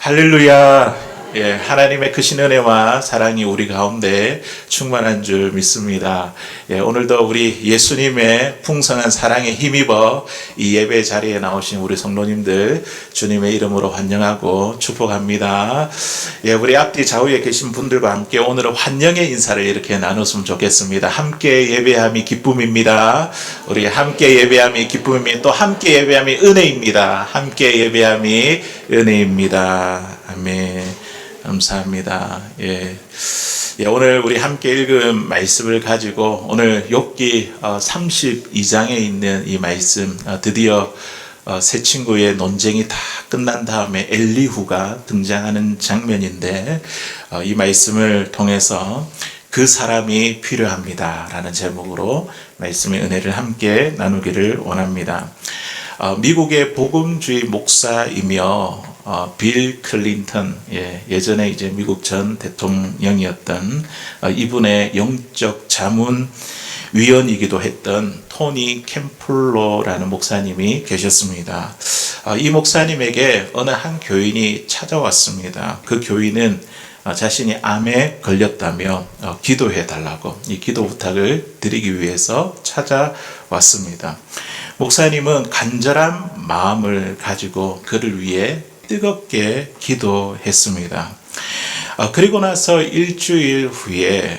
할렐루야. 예, 하나님의 크신 은혜와 사랑이 우리 가운데 충만한 줄 믿습니다. 예, 오늘도 우리 예수님의 풍성한 사랑에 힘입어 이 예배 자리에 나오신 우리 성도님들 주님의 이름으로 환영하고 축복합니다. 예, 우리 앞뒤 좌우에 계신 분들과 함께 오늘은 환영의 인사를 이렇게 나눴으면 좋겠습니다. 함께 예배함이 기쁨입니다. 우리 함께 예배함이 기쁨입니다. 또 함께 예배함이 은혜입니다. 함께 예배함이 은혜입니다. 아멘. 감사합니다. 예, 오늘 우리 함께 읽은 말씀을 가지고 오늘 욥기 32장에 있는 이 말씀, 드디어 세 친구의 논쟁이 다 끝난 다음에 엘리후가 등장하는 장면인데, 이 말씀을 통해서 그 사람이 필요합니다 라는 제목으로 말씀의 은혜를 함께 나누기를 원합니다. 미국의 복음주의 목사이며 빌 클린턴, 예전에 이제 미국 전 대통령이었던 이분의 영적 자문 위원이기도 했던 토니 캠플러라는 목사님이 계셨습니다. 이 목사님에게 어느 한 교인이 찾아왔습니다. 그 교인은 자신이 암에 걸렸다며 기도해 달라고 이 기도 부탁을 드리기 위해서 찾아왔습니다. 목사님은 간절한 마음을 가지고 그를 위해 뜨겁게 기도했습니다. 그리고 나서 일주일 후에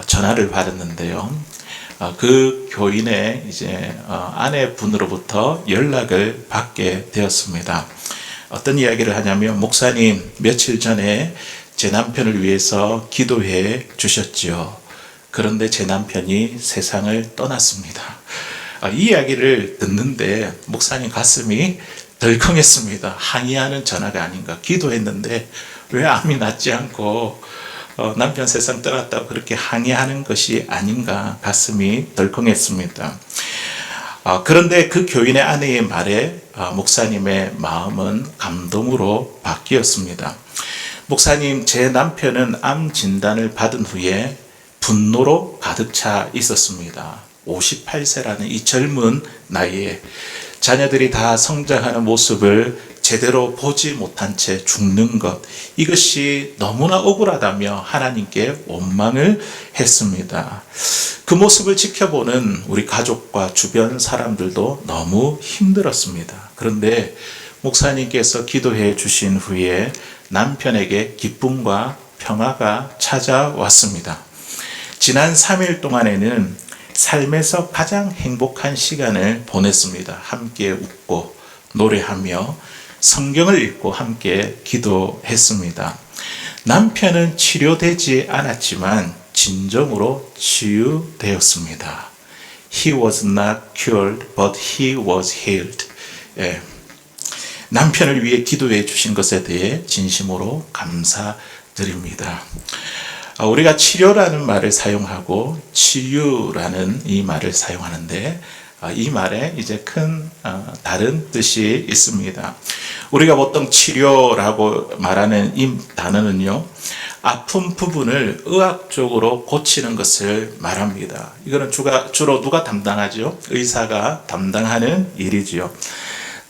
전화를 받았는데요. 그 교인의 이제 아내분으로부터 연락을 받게 되었습니다. 어떤 이야기를 하냐면, 목사님, 며칠 전에 제 남편을 위해서 기도해 주셨지요. 그런데 제 남편이 세상을 떠났습니다. 이 이야기를 듣는데 목사님 가슴이 덜컹했습니다. 항의하는 전화가 아닌가. 기도했는데 왜 암이 낫지 않고 남편 세상 떠났다고 그렇게 항의하는 것이 아닌가. 가슴이 덜컹했습니다. 그런데 그 교인의 아내의 말에 목사님의 마음은 감동으로 바뀌었습니다. 목사님, 제 남편은 암 진단을 받은 후에 분노로 가득 차 있었습니다. 58세라는 이 젊은 나이에 자녀들이 다 성장하는 모습을 제대로 보지 못한 채 죽는 것, 이것이 너무나 억울하다며 하나님께 원망을 했습니다. 그 모습을 지켜보는 우리 가족과 주변 사람들도 너무 힘들었습니다. 그런데 목사님께서 기도해 주신 후에 남편에게 기쁨과 평화가 찾아왔습니다. 지난 3일 동안에는 삶에서 가장 행복한 시간을 보냈습니다. 함께 웃고 노래하며 성경을 읽고 함께 기도했습니다. 남편은 치료되지 않았지만 진정으로 치유되었습니다. He was not cured, but he was healed. 남편을 위해 기도해 주신 것에 대해 진심으로 감사드립니다. 우리가 치료라는 말을 사용하고 치유라는 이 말을 사용하는데, 이 말에 이제 큰 다른 뜻이 있습니다. 우리가 보통 치료라고 말하는 이 단어는요, 아픈 부분을 의학적으로 고치는 것을 말합니다. 이거는 주로 누가 담당하죠? 의사가 담당하는 일이지요.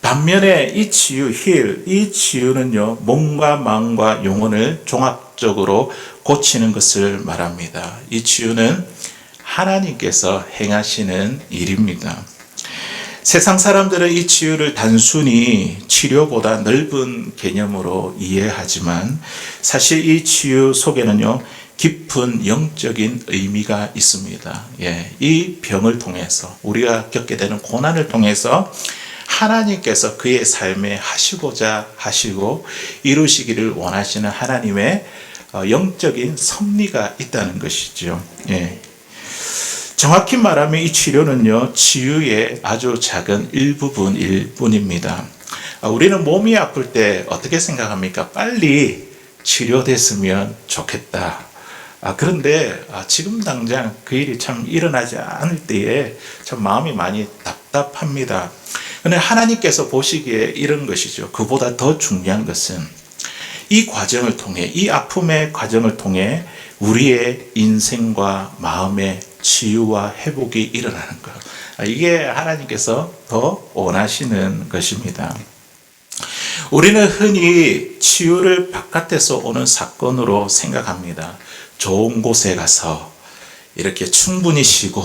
반면에 이 치유, 이 치유는요, 몸과 마음과 영혼을 종합적으로 고치는 것을 말합니다. 이 치유는 하나님께서 행하시는 일입니다. 세상 사람들은 이 치유를 단순히 치료보다 넓은 개념으로 이해하지만, 사실 이 치유 속에는요, 깊은 영적인 의미가 있습니다. 이 병을 통해서, 우리가 겪게 되는 고난을 통해서 하나님께서 그의 삶에 하시고자 하시고 이루시기를 원하시는 하나님의 영적인 섭리가 있다는 것이죠. 정확히 말하면 이 치료는요, 치유의 아주 작은 일부분일 뿐입니다. 우리는 몸이 아플 때 어떻게 생각합니까? 빨리 치료됐으면 좋겠다. 그런데 지금 당장 그 일이 참 일어나지 않을 때에 참 마음이 많이 답답합니다. 그런데 하나님께서 보시기에 이런 것이죠. 그보다 더 중요한 것은 이 과정을 통해, 이 아픔의 과정을 통해 우리의 인생과 마음의 치유와 회복이 일어나는 것. 이게 하나님께서 더 원하시는 것입니다. 우리는 흔히 치유를 바깥에서 오는 사건으로 생각합니다. 좋은 곳에 가서 이렇게 충분히 쉬고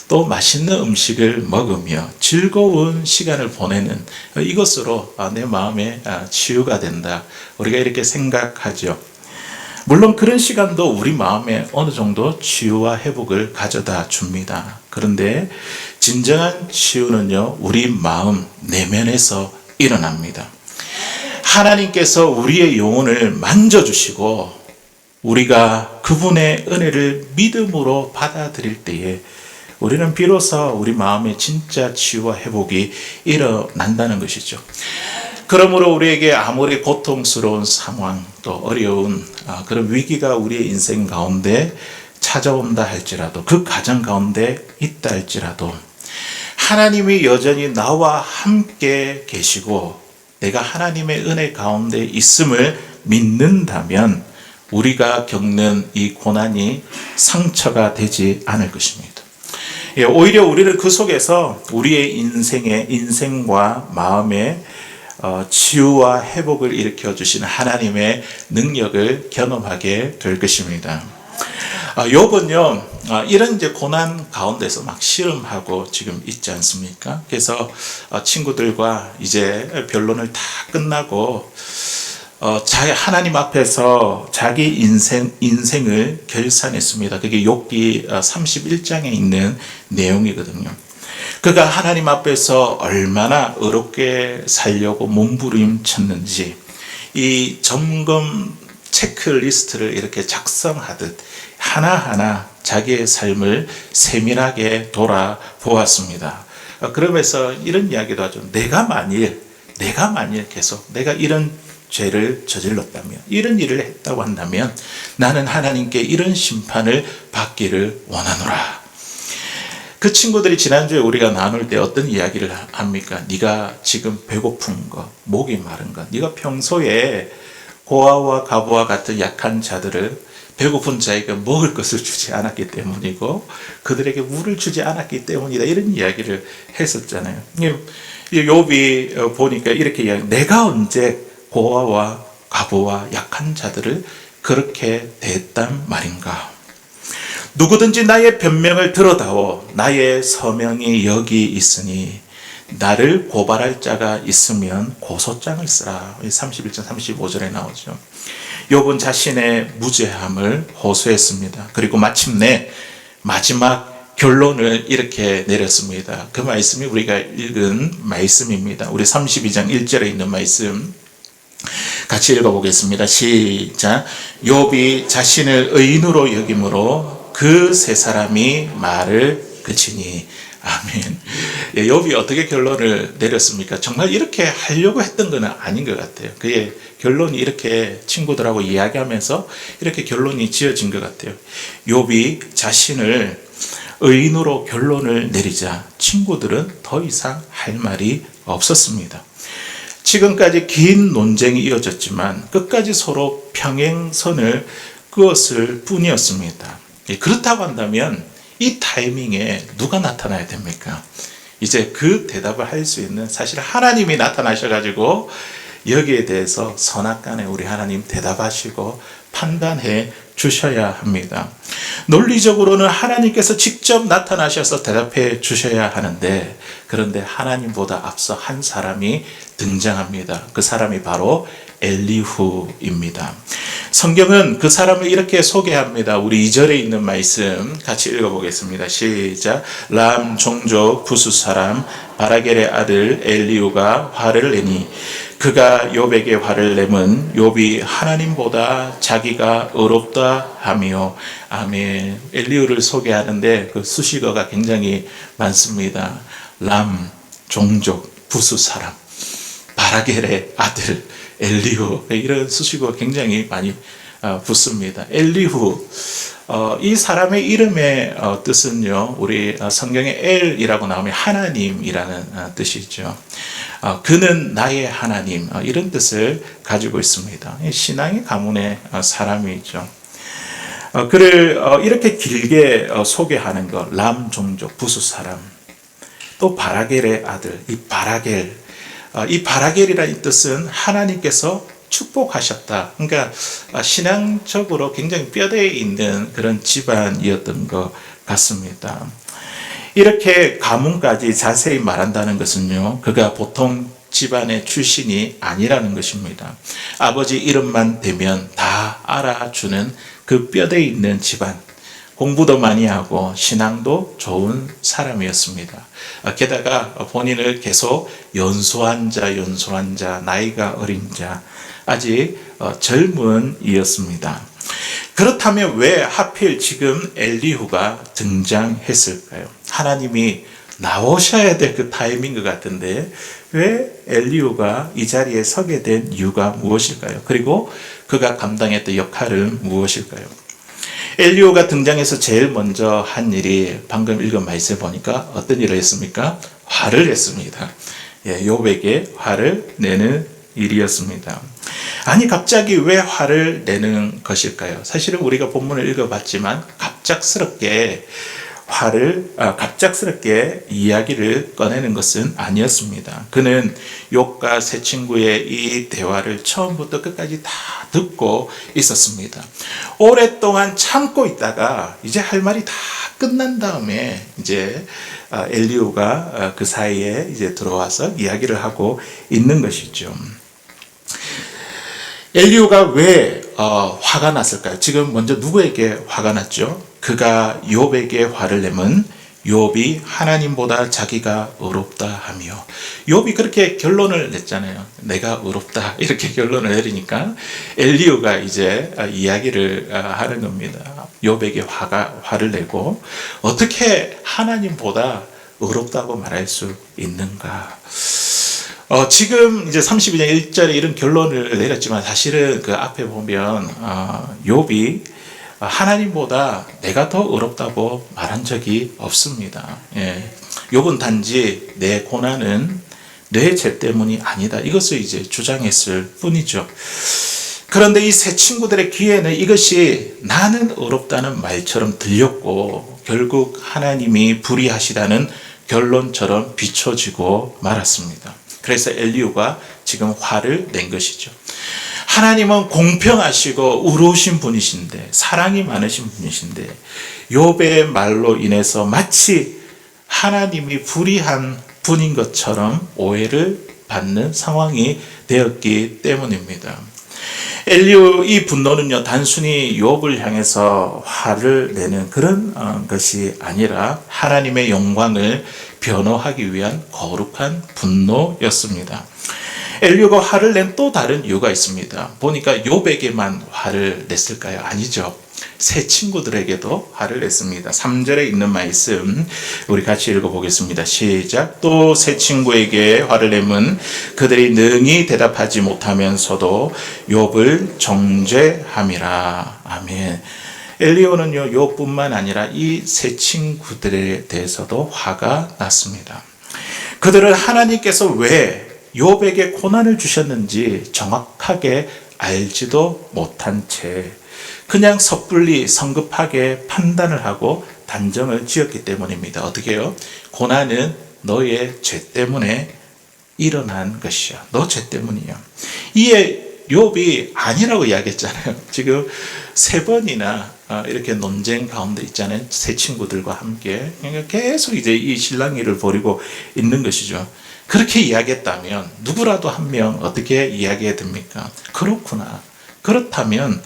또 맛있는 음식을 먹으며 즐거운 시간을 보내는 이것으로 내 마음에 치유가 된다. 우리가 이렇게 생각하죠. 물론 그런 시간도 우리 마음에 어느 정도 치유와 회복을 가져다 줍니다. 그런데 진정한 치유는요, 우리 마음 내면에서 일어납니다. 하나님께서 우리의 영혼을 만져주시고 우리가 그분의 은혜를 믿음으로 받아들일 때에 우리는 비로소 우리 마음의 진짜 치유와 회복이 일어난다는 것이죠. 그러므로 우리에게 아무리 고통스러운 상황 또 어려운 그런 위기가 우리의 인생 가운데 찾아온다 할지라도 그 가정 가운데 있다 할지라도 하나님이 여전히 나와 함께 계시고 내가 하나님의 은혜 가운데 있음을 믿는다면 우리가 겪는 이 고난이 상처가 되지 않을 것입니다. 오히려 우리를 그 속에서 우리의 인생과 마음의 치유와 회복을 일으켜 주시는 하나님의 능력을 경험하게 될 것입니다. 욥은요, 이런 이제 고난 가운데서 막 씨름하고 지금 있지 않습니까? 그래서 친구들과 이제 변론을 다 끝나고 하나님 앞에서 자기 인생을 결산했습니다. 그게 욥기 31장에 있는 내용이거든요. 그가 하나님 앞에서 얼마나 의롭게 살려고 몸부림쳤는지 이 점검 체크리스트를 이렇게 작성하듯 하나하나 자기의 삶을 세밀하게 돌아보았습니다. 그러면서 이런 이야기도 하죠. 내가 만일 계속 내가 이런 죄를 저질렀다면, 이런 일을 했다고 한다면 나는 하나님께 이런 심판을 받기를 원하노라. 그 친구들이 지난주에 우리가 나눌 때 어떤 이야기를 합니까? 네가 지금 배고픈 것, 목이 마른 것, 네가 평소에 고아와 과부와 같은 약한 자들을 배고픈 자에게 먹을 것을 주지 않았기 때문이고 그들에게 물을 주지 않았기 때문이다. 이런 이야기를 했었잖아요. 욥이 보니까 이렇게 이야기, 내가 언제 고아와 과부와 약한 자들을 그렇게 대했단 말인가? 누구든지 나의 변명을 들어다오. 나의 서명이 여기 있으니 나를 고발할 자가 있으면 고소장을 쓰라. 31절 35절에 나오죠. 욥은 자신의 무죄함을 호소했습니다. 그리고 마침내 마지막 결론을 이렇게 내렸습니다. 그 말씀이 우리가 읽은 말씀입니다. 우리 32장 1절에 있는 말씀 같이 읽어보겠습니다. 시작. 욥이 자신을 의인으로 여김으로 그 세 사람이 말을 그치니. 아멘. 욥이 어떻게 결론을 내렸습니까? 정말 이렇게 하려고 했던 건 아닌 것 같아요. 그의 결론이 이렇게 친구들하고 이야기하면서 이렇게 결론이 지어진 것 같아요. 욥이 자신을 의인으로 결론을 내리자 친구들은 더 이상 할 말이 없었습니다. 지금까지 긴 논쟁이 이어졌지만 끝까지 서로 평행선을 그었을 뿐이었습니다. 그렇다고 한다면 이 타이밍에 누가 나타나야 됩니까? 이제 그 대답을 할 수 있는 사실 하나님이 나타나셔가지고 여기에 대해서 선악간에 우리 하나님 대답하시고 판단해 주셔야 합니다. 논리적으로는 하나님께서 직접 나타나셔서 대답해 주셔야 하는데 그런데 하나님보다 앞서 한 사람이 등장합니다. 그 사람이 바로 엘리후입니다. 성경은 그 사람을 이렇게 소개합니다. 우리 2절에 있는 말씀 같이 읽어보겠습니다. 시작. 람 종족 부수 사람 바라겔의 아들 엘리후가 화를 내니 그가 욥에게 화를 내면 욥이 하나님보다 자기가 의롭다 하며. 아멘. 엘리후를 소개하는데 그 수식어가 굉장히 많습니다. 람 종족 부수 사람 바라겔의 아들 엘리후, 이런 수식어가 굉장히 많이 붙습니다. 엘리후, 이 사람의 이름의 뜻은요, 우리 성경에 엘이라고 나오면 하나님이라는 뜻이죠. 그는 나의 하나님, 이런 뜻을 가지고 있습니다. 신앙의 가문의 사람이죠. 그를 이렇게 길게 소개하는 것, 람 종족 부수 사람, 또 바라겔의 아들, 이 바라겔, 이 바라겔이라는 뜻은 하나님께서 축복하셨다. 그러니까 신앙적으로 굉장히 뼈대에 있는 그런 집안이었던 것 같습니다. 이렇게 가문까지 자세히 말한다는 것은요, 그가 보통 집안의 출신이 아니라는 것입니다. 아버지 이름만 대면 다 알아주는 그 뼈대에 있는 집안, 공부도 많이 하고 신앙도 좋은 사람이었습니다. 게다가 본인을 계속 연소한 자, 나이가 어린 자, 아직 젊은 이였습니다. 그렇다면 왜 하필 지금 엘리후가 등장했을까요? 하나님이 나오셔야 될 그 타이밍인 것 같은데 왜 엘리후가 이 자리에 서게 된 이유가 무엇일까요? 그리고 그가 감당했던 역할은 무엇일까요? 엘리후가 등장해서 제일 먼저 한 일이 방금 읽은 말씀을 보니까 어떤 일을 했습니까? 화를 냈습니다. 욥에게 화를 내는 일이었습니다. 아니 갑자기 왜 화를 내는 것일까요? 사실은 우리가 본문을 읽어봤지만 갑작스럽게 이야기를 꺼내는 것은 아니었습니다. 그는 욥과 세 친구의 이 대화를 처음부터 끝까지 다 듣고 있었습니다. 오랫동안 참고 있다가 이제 할 말이 다 끝난 다음에 이제 엘리후가 그 사이에 이제 들어와서 이야기를 하고 있는 것이죠. 엘리후가 왜 화가 났을까요? 지금 먼저 누구에게 화가 났죠? 그가 욥에게 화를 내면 욥이 하나님보다 자기가 의롭다 하며, 욥이 그렇게 결론을 냈잖아요. 내가 의롭다 이렇게 결론을 내리니까 엘리후가 이제 이야기를 하는 겁니다. 욥에게 화를 내고 어떻게 하나님보다 의롭다고 말할 수 있는가? 지금 이제 32장 1절에 이런 결론을 내렸지만 사실은 그 앞에 보면 욥이 하나님보다 내가 더 의롭다고 말한 적이 없습니다. 욥은 단지 내 고난은 내 죄 때문이 아니다, 이것을 이제 주장했을 뿐이죠. 그런데 이 세 친구들의 귀에는 이것이 나는 의롭다는 말처럼 들렸고 결국 하나님이 불의하시다는 결론처럼 비춰지고 말았습니다. 그래서 엘리후가 지금 화를 낸 것이죠. 하나님은 공평하시고 의로우신 분이신데, 사랑이 많으신 분이신데 욥의 말로 인해서 마치 하나님이 불의한 분인 것처럼 오해를 받는 상황이 되었기 때문입니다. 엘리후 이 분노는요, 단순히 욥을 향해서 화를 내는 그런 것이 아니라 하나님의 영광을 변호하기 위한 거룩한 분노였습니다. 엘리후가 화를 낸 또 다른 이유가 있습니다. 보니까 욥에게만 화를 냈을까요? 아니죠. 세 친구들에게도 화를 냈습니다. 3절에 있는 말씀 우리 같이 읽어보겠습니다. 시작. 또 세 친구에게 화를 내면 그들이 능히 대답하지 못하면서도 욥을 정죄함이라. 아멘. 엘리후는요, 욥뿐만 아니라 이 세 친구들에 대해서도 화가 났습니다. 그들은 하나님께서 왜 욥에게 고난을 주셨는지 정확하게 알지도 못한 채 그냥 섣불리 성급하게 판단을 하고 단정을 지었기 때문입니다. 어떻게 해요? 고난은 너의 죄 때문에 일어난 것이야. 너 죄 때문이야. 이에 욥이 아니라고 이야기했잖아요. 지금 세 번이나 이렇게 논쟁 가운데 있잖아요. 세 친구들과 함께. 그러니까 계속 이제 이 실랑이를 벌이고 있는 것이죠. 그렇게 이야기했다면 누구라도 한 명 어떻게 이야기해야 됩니까? 그렇구나. 그렇다면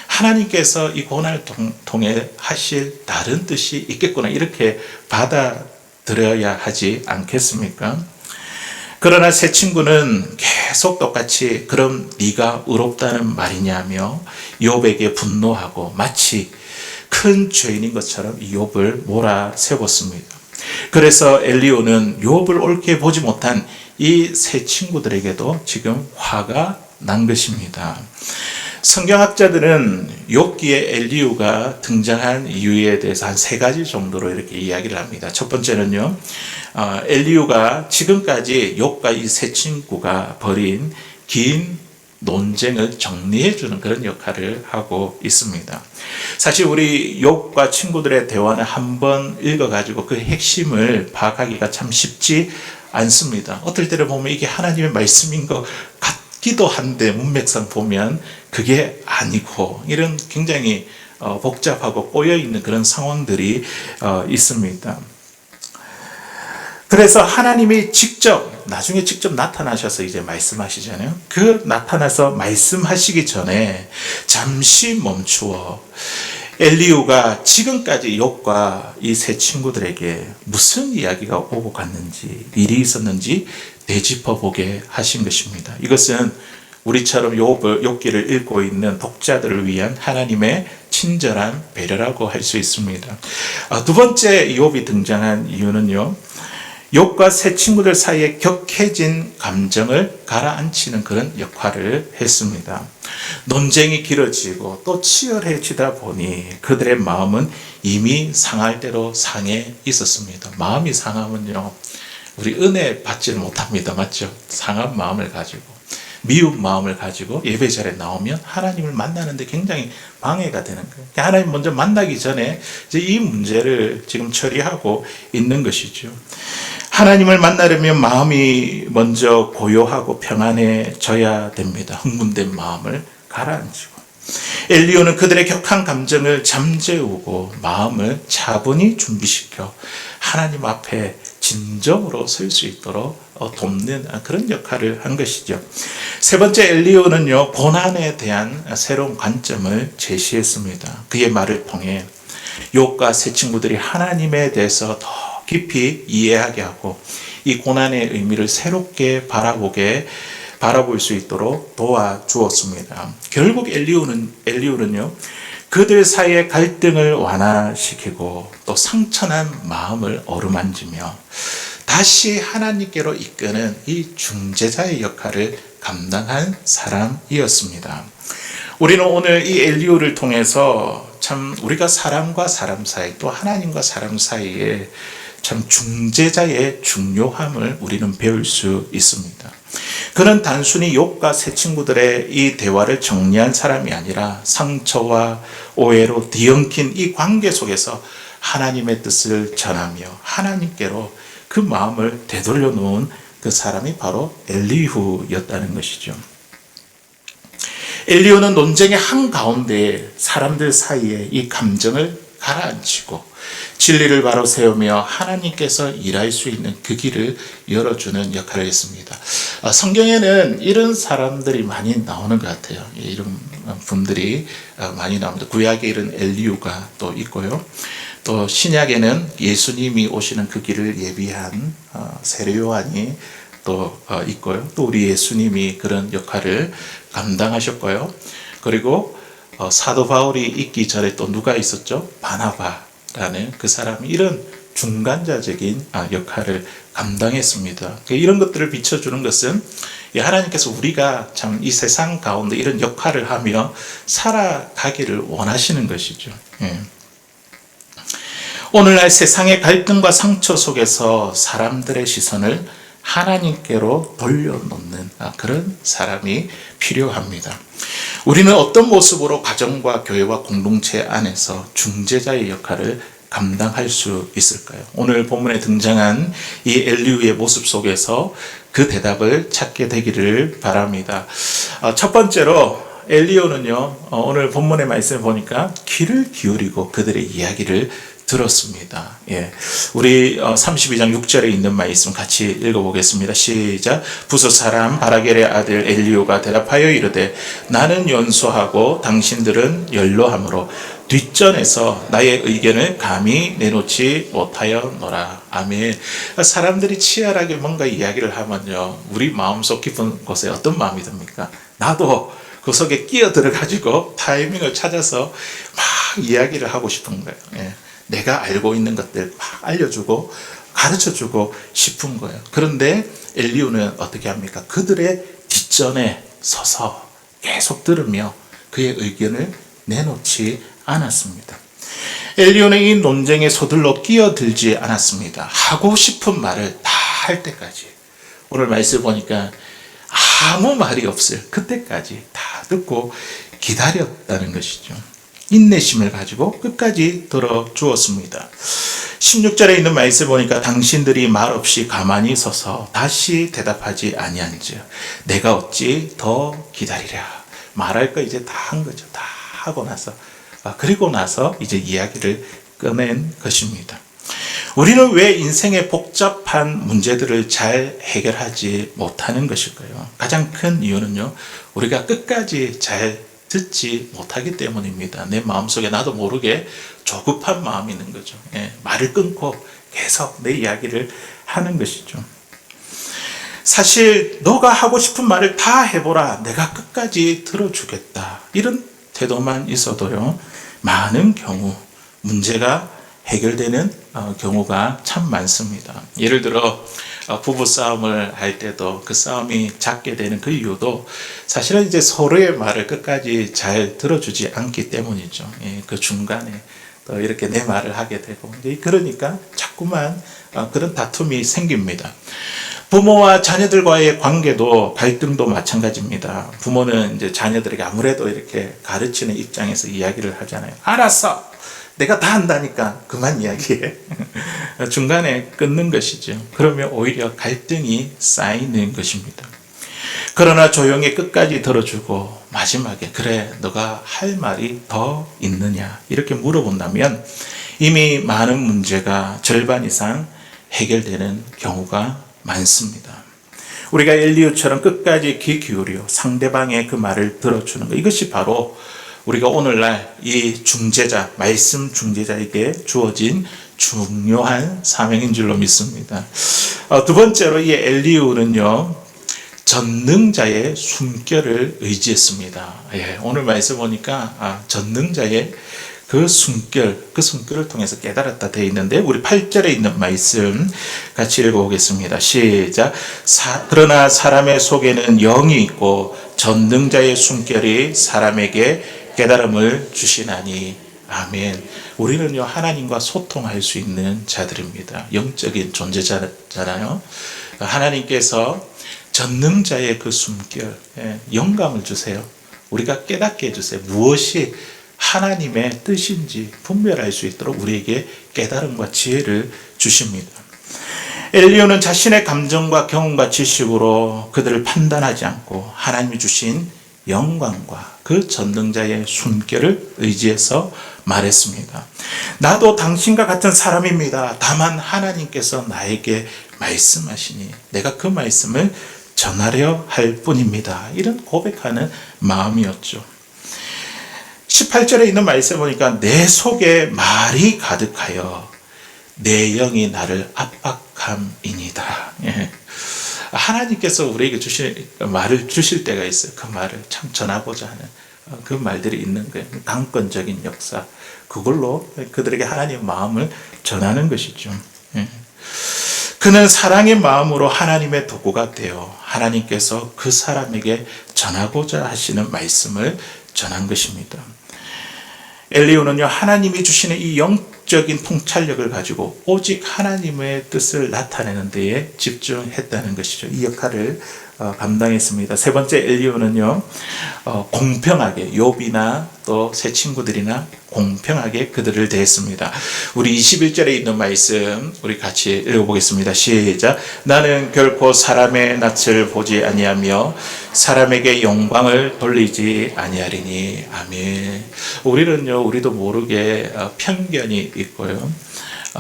하나님께서 이 고난을 통해 하실 다른 뜻이 있겠구나, 이렇게 받아들여야 하지 않겠습니까? 그러나 세 친구는 계속 똑같이 그럼 네가 의롭다는 말이냐며 욥에게 분노하고 마치 큰 죄인인 것처럼 욥을 몰아세웠습니다. 그래서 엘리후는 욥을 옳게 보지 못한 이 세 친구들에게도 지금 화가 난 것입니다. 성경학자들은 욥기에 엘리후가 등장한 이유에 대해서 한 세 가지 정도로 이렇게 이야기를 합니다. 첫 번째는요, 엘리후가 지금까지 욥과 이 세 친구가 벌인 긴 논쟁을 정리해주는 그런 역할을 하고 있습니다. 사실 우리 욥과 친구들의 대화는 한번 읽어가지고 그 핵심을 파악하기가 참 쉽지 않습니다. 어떨 때를 보면 이게 하나님의 말씀인 것 같기도 한데 문맥상 보면 그게 아니고 이런 굉장히 복잡하고 꼬여있는 그런 상황들이 있습니다. 그래서 하나님이 나중에 직접 나타나셔서 이제 말씀하시잖아요. 그 나타나서 말씀하시기 전에 잠시 멈추어 엘리후가 지금까지 욥과 이 세 친구들에게 무슨 이야기가 오고 갔는지, 일이 있었는지 되짚어 보게 하신 것입니다. 이것은 우리처럼 욥기를 읽고 있는 독자들을 위한 하나님의 친절한 배려라고 할 수 있습니다. 두 번째 욥이 등장한 이유는요, 욥과 세 친구들 사이에 격해진 감정을 가라앉히는 그런 역할을 했습니다. 논쟁이 길어지고 또 치열해지다 보니 그들의 마음은 이미 상할 대로 상해 있었습니다. 마음이 상하면요, 우리 은혜 받지를 못합니다. 맞죠? 상한 마음을 가지고, 미운 마음을 가지고 예배자리에 나오면 하나님을 만나는데 굉장히 방해가 되는 거예요. 하나님 먼저 만나기 전에 이제 이 문제를 지금 처리하고 있는 것이죠. 하나님을 만나려면 마음이 먼저 고요하고 평안해져야 됩니다. 흥분된 마음을 가라앉히고. 엘리후는 그들의 격한 감정을 잠재우고 마음을 차분히 준비시켜 하나님 앞에 진정으로 설 수 있도록 돕는 그런 역할을 한 것이죠. 세 번째, 엘리후는요, 고난에 대한 새로운 관점을 제시했습니다. 그의 말을 통해 욥과 세 친구들이 하나님에 대해서 더 깊이 이해하게 하고 이 고난의 의미를 새롭게 바라볼 수 있도록 도와주었습니다. 결국 엘리후는요, 그들 사이의 갈등을 완화시키고 또 상처난 마음을 어루만지며 다시 하나님께로 이끄는 이 중재자의 역할을 감당한 사람이었습니다. 우리는 오늘 이 엘리후를 통해서 참 우리가 사람과 사람 사이, 또 하나님과 사람 사이에 참 중재자의 중요함을 우리는 배울 수 있습니다. 그는 단순히 욥과 세 친구들의 이 대화를 정리한 사람이 아니라 상처와 오해로 뒤엉킨 이 관계 속에서 하나님의 뜻을 전하며 하나님께로 그 마음을 되돌려 놓은 그 사람이 바로 엘리후였다는 것이죠. 엘리후는 논쟁의 한가운데 사람들 사이에 이 감정을 가라앉히고 진리를 바로 세우며 하나님께서 일할 수 있는 그 길을 열어주는 역할을 했습니다. 성경에는 이런 사람들이 많이 나오는 것 같아요. 이런 분들이 많이 나옵니다. 구약에 이런 엘리후가 또 있고요. 또 신약에는 예수님이 오시는 그 길을 예비한 세례 요한이 또 있고요. 또 우리 예수님이 그런 역할을 감당하셨고요. 그리고 사도 바울이 있기 전에 또 누가 있었죠? 바나바라는 그 사람이 이런 중간자적인 역할을 감당했습니다. 이런 것들을 비춰주는 것은 하나님께서 우리가 참 이 세상 가운데 이런 역할을 하며 살아가기를 원하시는 것이죠. 오늘날 세상의 갈등과 상처 속에서 사람들의 시선을 하나님께로 돌려놓는 그런 사람이 필요합니다. 우리는 어떤 모습으로 가정과 교회와 공동체 안에서 중재자의 역할을 감당할 수 있을까요? 오늘 본문에 등장한 이 엘리후의 모습 속에서 그 대답을 찾게 되기를 바랍니다. 첫 번째로 엘리후는요, 오늘 본문의 말씀을 보니까 귀를 기울이고 그들의 이야기를 들었습니다. 우리 32장 6절에 있는 말씀 같이 읽어보겠습니다. 시작. 부스 사람 바라겔의 아들 엘리후가 대답하여 이르되 나는 연소하고 당신들은 연로함으로 뒷전에서 나의 의견을 감히 내놓지 못하였노라. 아멘. 사람들이 치열하게 뭔가 이야기를 하면요, 우리 마음속 깊은 곳에 어떤 마음이 듭니까? 나도 그 속에 끼어들어가지고 타이밍을 찾아서 막 이야기를 하고 싶은 거예요. 내가 알고 있는 것들 막 알려주고 가르쳐주고 싶은 거예요. 그런데 엘리후는 어떻게 합니까? 그들의 뒷전에 서서 계속 들으며 그의 의견을 내놓지 않았습니다. 엘리후는 이 논쟁에 서둘러 끼어들지 않았습니다. 하고 싶은 말을 다 할 때까지. 오늘 말씀 보니까 아무 말이 없어요. 그때까지 다 듣고 기다렸다는 것이죠. 인내심을 가지고 끝까지 들어주었습니다. 16절에 있는 말씀 보니까 당신들이 말없이 가만히 서서 다시 대답하지 아니한즉 내가 어찌 더 기다리랴. 말할 거 이제 다 한 거죠. 다 하고 나서 그리고 나서 이제 이야기를 꺼낸 것입니다. 우리는 왜 인생의 복잡한 문제들을 잘 해결하지 못하는 것일까요? 가장 큰 이유는요, 우리가 끝까지 잘 듣지 못하기 때문입니다. 내 마음속에 나도 모르게 조급한 마음이 있는 거죠. 말을 끊고 계속 내 이야기를 하는 것이죠. 사실 너가 하고 싶은 말을 다 해보라. 내가 끝까지 들어주겠다. 이런 태도만 있어도요, 많은 경우 문제가 해결되는 경우가 참 많습니다. 예를 들어 부부 싸움을 할 때도 그 싸움이 작게 되는 그 이유도 사실은 이제 서로의 말을 끝까지 잘 들어주지 않기 때문이죠. 그 중간에 또 이렇게 내 말을 하게 되고, 그러니까 자꾸만 그런 다툼이 생깁니다. 부모와 자녀들과의 관계도 갈등도 마찬가지입니다. 부모는 이제 자녀들에게 아무래도 이렇게 가르치는 입장에서 이야기를 하잖아요. 알았어! 내가 다 한다니까 그만 이야기해. 중간에 끊는 것이죠. 그러면 오히려 갈등이 쌓이는 것입니다. 그러나 조용히 끝까지 들어주고 마지막에 그래 너가 할 말이 더 있느냐 이렇게 물어본다면 이미 많은 문제가 절반 이상 해결되는 경우가 많습니다. 우리가 엘리후처럼 끝까지 귀 기울여 상대방의 그 말을 들어주는 것, 이것이 바로 우리가 오늘날 이 중재자, 말씀 중재자에게 주어진 중요한 사명인 줄로 믿습니다. 두 번째로 이 엘리후는요, 전능자의 숨결을 의지했습니다. 오늘 말씀 보니까 전능자의 그 숨결을 통해서 깨달았다 되어 있는데, 우리 8절에 있는 말씀 같이 읽어보겠습니다. 시작. 그러나 사람의 속에는 영이 있고 전능자의 숨결이 사람에게 깨달음을 주시나니. 아멘. 우리는요, 하나님과 소통할 수 있는 자들입니다. 영적인 존재자잖아요. 하나님께서 전능자의 그 숨결, 영감을 주세요. 우리가 깨닫게 해주세요. 무엇이 하나님의 뜻인지 분별할 수 있도록 우리에게 깨달음과 지혜를 주십니다. 엘리후는 자신의 감정과 경험과 지식으로 그들을 판단하지 않고 하나님이 주신 영광과 그 전능자의 숨결을 의지해서 말했습니다. 나도 당신과 같은 사람입니다. 다만 하나님께서 나에게 말씀하시니 내가 그 말씀을 전하려 할 뿐입니다. 이런 고백하는 마음이었죠. 18절에 있는 말씀 보니까 내 속에 말이 가득하여 내 영이 나를 압박함이니이다. 하나님께서 우리에게 말을 주실 때가 있어요. 그 말을 참 전하고자 하는 그 말들이 있는 거예요. 강권적인 역사, 그걸로 그들에게 하나님의 마음을 전하는 것이죠. 그는 사랑의 마음으로 하나님의 도구가 되어 하나님께서 그 사람에게 전하고자 하시는 말씀을 전한 것입니다. 엘리후는요, 하나님이 주시는 이 영적인 통찰력을 가지고 오직 하나님의 뜻을 나타내는 데에 집중했다는 것이죠. 이 역할을 감당했습니다. 세 번째, 엘리후는요, 공평하게 욥이나 또 새 친구들이나 공평하게 그들을 대했습니다. 우리 21절에 있는 말씀 우리 같이 읽어보겠습니다. 시작. 나는 결코 사람의 낯을 보지 아니하며 사람에게 영광을 돌리지 아니하리니. 아멘. 우리도 모르게 편견이 있고요,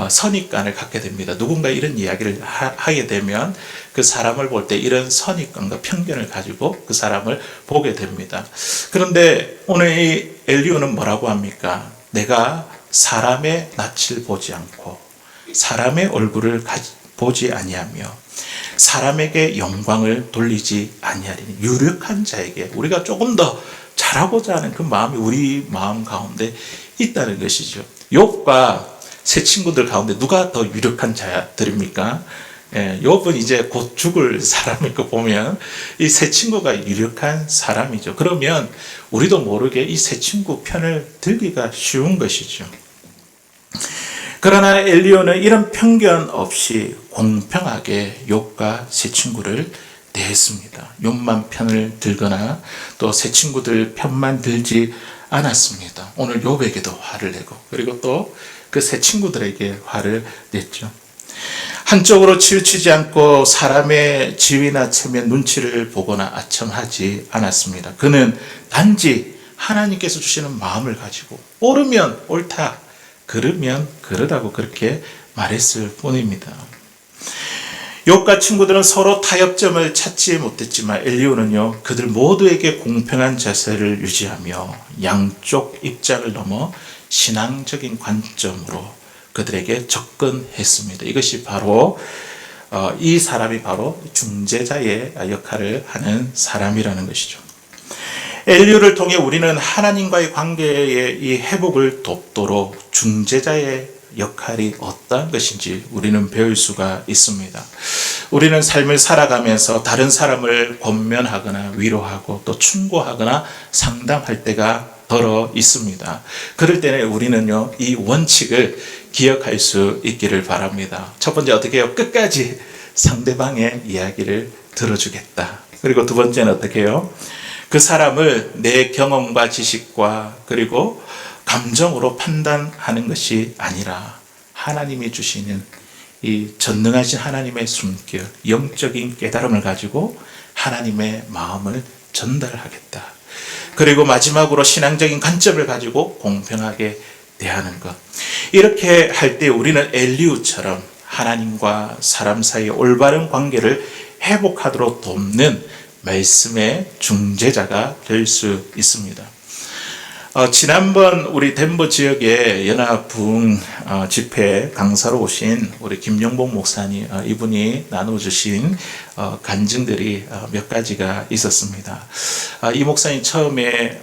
선입관을 갖게 됩니다. 누군가 이런 이야기를 하게 되면 그 사람을 볼 때 이런 선입관과 편견을 가지고 그 사람을 보게 됩니다. 그런데 오늘 이 엘리후는 뭐라고 합니까? 내가 사람의 낯을 보지 않고 사람의 얼굴을 보지 아니하며 사람에게 영광을 돌리지 아니하리니. 유력한 자에게 우리가 조금 더 잘하고자 하는 그 마음이 우리 마음 가운데 있다는 것이죠. 욥과 새 친구들 가운데 누가 더 유력한 자들입니까? 욥은 이제 곧 죽을 사람일 거 보면 이 새 친구가 유력한 사람이죠. 그러면 우리도 모르게 이 새 친구 편을 들기가 쉬운 것이죠. 그러나 엘리후는 이런 편견 없이 공평하게 욥과 새 친구를 대했습니다. 욕만 편을 들거나 또 새 친구들 편만 들지 않았습니다. 오늘 욥에게도 화를 내고 그리고 또 그 새 친구들에게 화를 냈죠. 한쪽으로 치우치지 않고 사람의 지위나 체면 눈치를 보거나 아첨하지 않았습니다. 그는 단지 하나님께서 주시는 마음을 가지고 옳으면 옳다, 그르면 그르다고 그렇게 말했을 뿐입니다. 욥과 친구들은 서로 타협점을 찾지 못했지만 엘리후는요, 그들 모두에게 공평한 자세를 유지하며 양쪽 입장을 넘어 신앙적인 관점으로 그들에게 접근했습니다. 이것이 바로 이 사람이 바로 중재자의 역할을 하는 사람이라는 것이죠. 엘리후를 통해 우리는 하나님과의 관계의 이 회복을 돕도록 중재자의 역할이 어떤 것인지 우리는 배울 수가 있습니다. 우리는 삶을 살아가면서 다른 사람을 권면하거나 위로하고 또 충고하거나 상담할 때가 더러 있습니다. 그럴 때는 우리는요, 이 원칙을 기억할 수 있기를 바랍니다. 첫 번째 어떻게 해요? 끝까지 상대방의 이야기를 들어주겠다. 그리고 두 번째는 어떻게 해요? 그 사람을 내 경험과 지식과 그리고 감정으로 판단하는 것이 아니라 하나님이 주시는 이 전능하신 하나님의 숨결, 영적인 깨달음을 가지고 하나님의 마음을 전달하겠다. 그리고 마지막으로 신앙적인 관점을 가지고 공평하게 대하는 것. 이렇게 할 때 우리는 엘리후처럼 하나님과 사람 사이의 올바른 관계를 회복하도록 돕는 말씀의 중재자가 될 수 있습니다. 지난번 우리 덴버 지역의 연합부흥 집회 강사로 오신 우리 김영복 목사님, 이분이 나눠주신 간증들이 몇 가지가 있었습니다. 이 목사님 처음에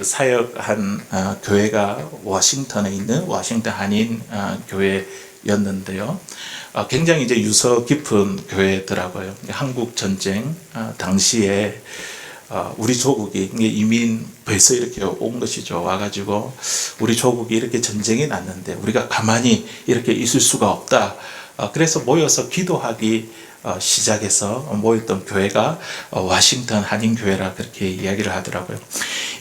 사역한 교회가 워싱턴에 있는 워싱턴 한인 교회였는데요. 굉장히 이제 유서 깊은 교회더라고요. 한국 전쟁 당시에 우리 조국이 이민 벌써 이렇게 온 것이죠. 와가지고 우리 조국이 이렇게 전쟁이 났는데 우리가 가만히 이렇게 있을 수가 없다. 그래서 모여서 기도하기 시작해서 모였던 교회가 워싱턴 한인교회라 그렇게 이야기를 하더라고요.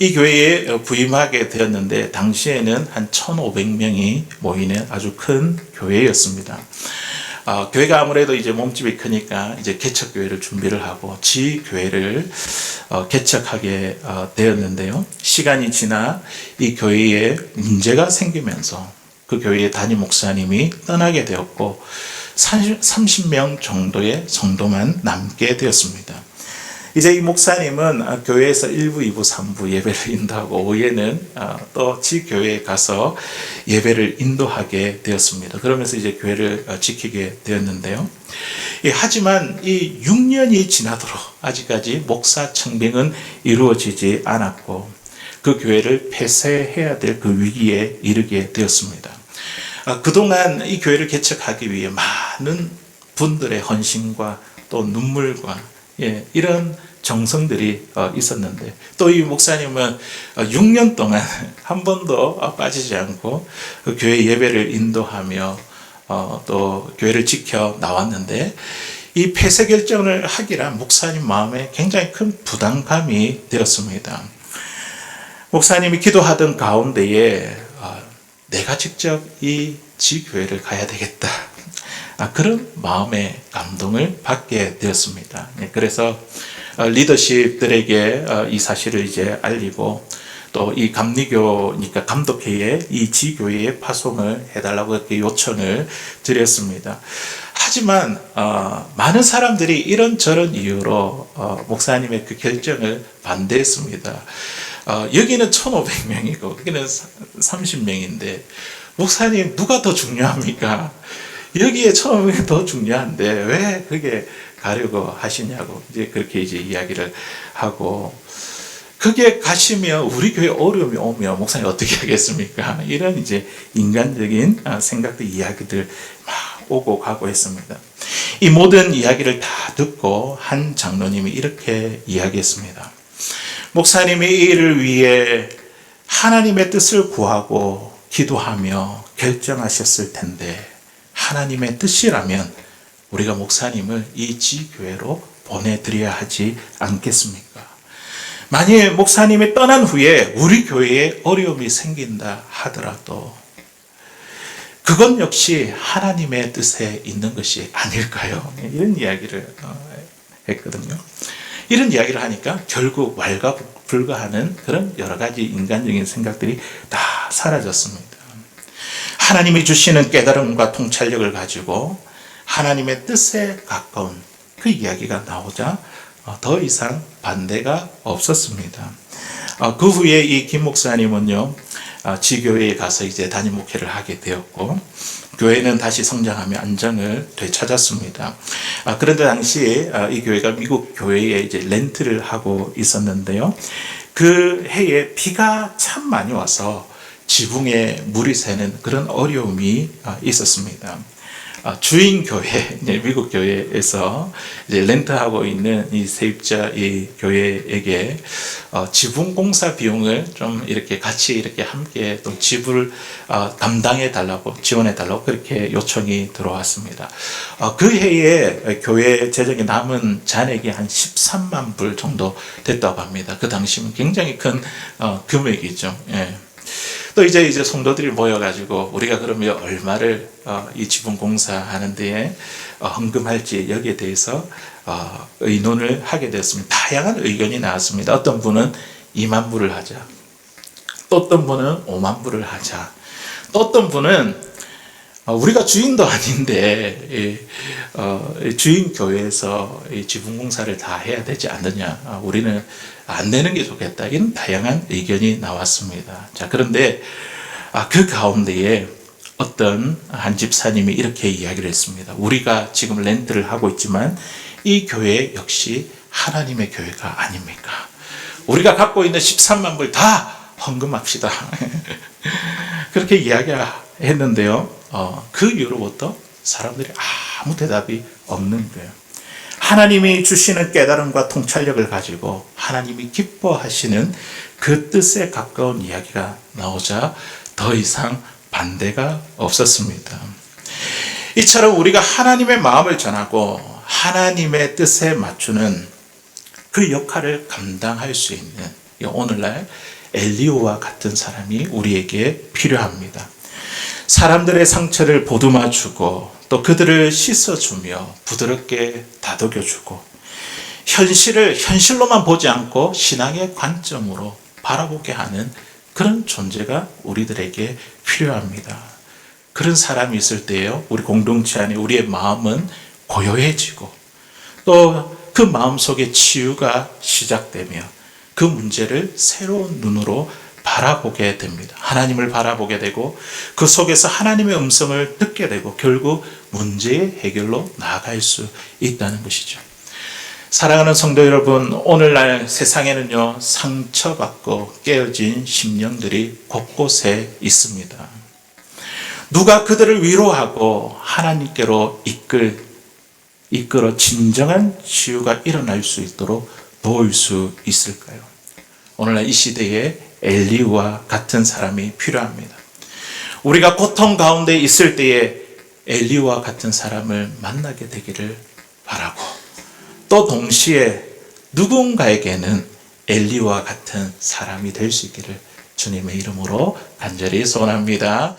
이 교회에 부임하게 되었는데 당시에는 한 1,500명이 모이는 아주 큰 교회였습니다. 교회가 아무래도 이제 몸집이 크니까 이제 개척교회를 준비를 하고 지교회를 개척하게 되었는데요. 시간이 지나 이 교회에 문제가 생기면서 그 교회의 담임 목사님이 떠나게 되었고 30명 정도의 성도만 남게 되었습니다. 이제 이 목사님은 교회에서 1부, 2부, 3부 예배를 인도하고 오후에는 또 지교회에 가서 예배를 인도하게 되었습니다. 그러면서 이제 교회를 지키게 되었는데요. 하지만 이 6년이 지나도록 아직까지 목사 청빙은 이루어지지 않았고 그 교회를 폐쇄해야 될 그 위기에 이르게 되었습니다. 그동안 이 교회를 개척하기 위해 많은 분들의 헌신과 또 눈물과 이런 정성들이 있었는데 또 이 목사님은 6년 동안 한 번도 빠지지 않고 그 교회 예배를 인도하며 또 교회를 지켜 나왔는데 이 폐쇄 결정을 하기란 목사님 마음에 굉장히 큰 부담감이 되었습니다. 목사님이 기도하던 가운데에 내가 직접 이 지교회를 가야 되겠다. 그런 마음의 감동을 받게 되었습니다. 그래서 리더십들에게 이 사실을 이제 알리고 또 이 감리교니까 감독회에 이 지교회에 파송을 해달라고 이렇게 요청을 드렸습니다. 하지만 많은 사람들이 이런저런 이유로 목사님의 그 결정을 반대했습니다. 여기는 1,500명이고 여기는 30명인데 목사님 누가 더 중요합니까? 여기에 1,500명이 더 중요한데 왜 그게 가려고 하시냐고 이제 그렇게 이제 이야기를 하고 그게 가시면 우리 교회 어려움이 오면 목사님 어떻게 하겠습니까? 이런 이제 인간적인 생각들 이야기들 막 오고 가고 했습니다. 이 모든 이야기를 다 듣고 한 장로님이 이렇게 이야기했습니다. 목사님이 이 일을 위해 하나님의 뜻을 구하고 기도하며 결정하셨을 텐데 하나님의 뜻이라면 우리가 목사님을 이 지교회로 보내드려야 하지 않겠습니까? 만일 목사님이 떠난 후에 우리 교회에 어려움이 생긴다 하더라도 그건 역시 하나님의 뜻에 있는 것이 아닐까요? 이런 이야기를 했거든요. 이런 이야기를 하니까 결국 왈가불가하는 그런 여러 가지 인간적인 생각들이 다 사라졌습니다. 하나님이 주시는 깨달음과 통찰력을 가지고 하나님의 뜻에 가까운 그 이야기가 나오자 더 이상 반대가 없었습니다. 그 후에 이 김 목사님은요, 지교회에 가서 이제 담임 목회를 하게 되었고, 교회는 다시 성장하며 안정을 되찾았습니다. 그런데 당시에 이 교회가 미국 교회에 이제 렌트를 하고 있었는데요. 그 해에 비가 참 많이 와서 지붕에 물이 새는 그런 어려움이 있었습니다. 주인 교회, 미국 교회에서 이제 렌트하고 있는 이 세입자 이 교회에게 지붕 공사 비용을 좀 이렇게 같이 이렇게 함께 또 지불 담당해 달라고 지원해 달라고 그렇게 요청이 들어왔습니다. 그 해에 교회 재정에 남은 잔액이 한 13만 불 정도 됐다고 합니다. 그 당시면 굉장히 큰 금액이죠. 예. 또 이제 성도들이 모여가지고 우리가 그러면 얼마를 이 지붕 공사하는 데에 헌금할지 여기에 대해서 의논을 하게 되었습니다. 다양한 의견이 나왔습니다. 어떤 분은 2만 불을 하자. 또 어떤 분은 5만 불을 하자. 또 어떤 분은 우리가 주인도 아닌데 주인 교회에서 지붕 공사를 다 해야 되지 않느냐. 우리는 안 내는 게 좋겠다. 이런 다양한 의견이 나왔습니다. 자, 그런데 그 가운데에 어떤 한 집사님이 이렇게 이야기를 했습니다. 우리가 지금 렌트를 하고 있지만 이 교회 역시 하나님의 교회가 아닙니까? 우리가 갖고 있는 13만 불 다 헌금합시다. 그렇게 이야기했는데요. 그 이후로부터 사람들이 아무 대답이 없는 거예요. 하나님이 주시는 깨달음과 통찰력을 가지고 하나님이 기뻐하시는 그 뜻에 가까운 이야기가 나오자 더 이상 반대가 없었습니다. 이처럼 우리가 하나님의 마음을 전하고 하나님의 뜻에 맞추는 그 역할을 감당할 수 있는 오늘날 엘리야와 같은 사람이 우리에게 필요합니다. 사람들의 상처를 보듬어주고 또 그들을 씻어주며 부드럽게 다독여주고 현실을 현실로만 보지 않고 신앙의 관점으로 바라보게 하는 그런 존재가 우리들에게 필요합니다. 그런 사람이 있을 때요, 우리 공동체 안에 우리의 마음은 고요해지고 또 그 마음 속에 치유가 시작되며 그 문제를 새로운 눈으로 바라보게 됩니다. 하나님을 바라보게 되고 그 속에서 하나님의 음성을 듣게 되고 결국 문제의 해결로 나아갈 수 있다는 것이죠. 사랑하는 성도 여러분, 오늘날 세상에는요, 상처받고 깨어진 심령들이 곳곳에 있습니다. 누가 그들을 위로하고 하나님께로 이끌어 진정한 치유가 일어날 수 있도록 도울 수 있을까요? 오늘날 이 시대에 엘리야와 같은 사람이 필요합니다. 우리가 고통 가운데 있을 때에 엘리야와 같은 사람을 만나게 되기를 바라고 또 동시에 누군가에게는 엘리야와 같은 사람이 될 수 있기를 주님의 이름으로 간절히 소원합니다.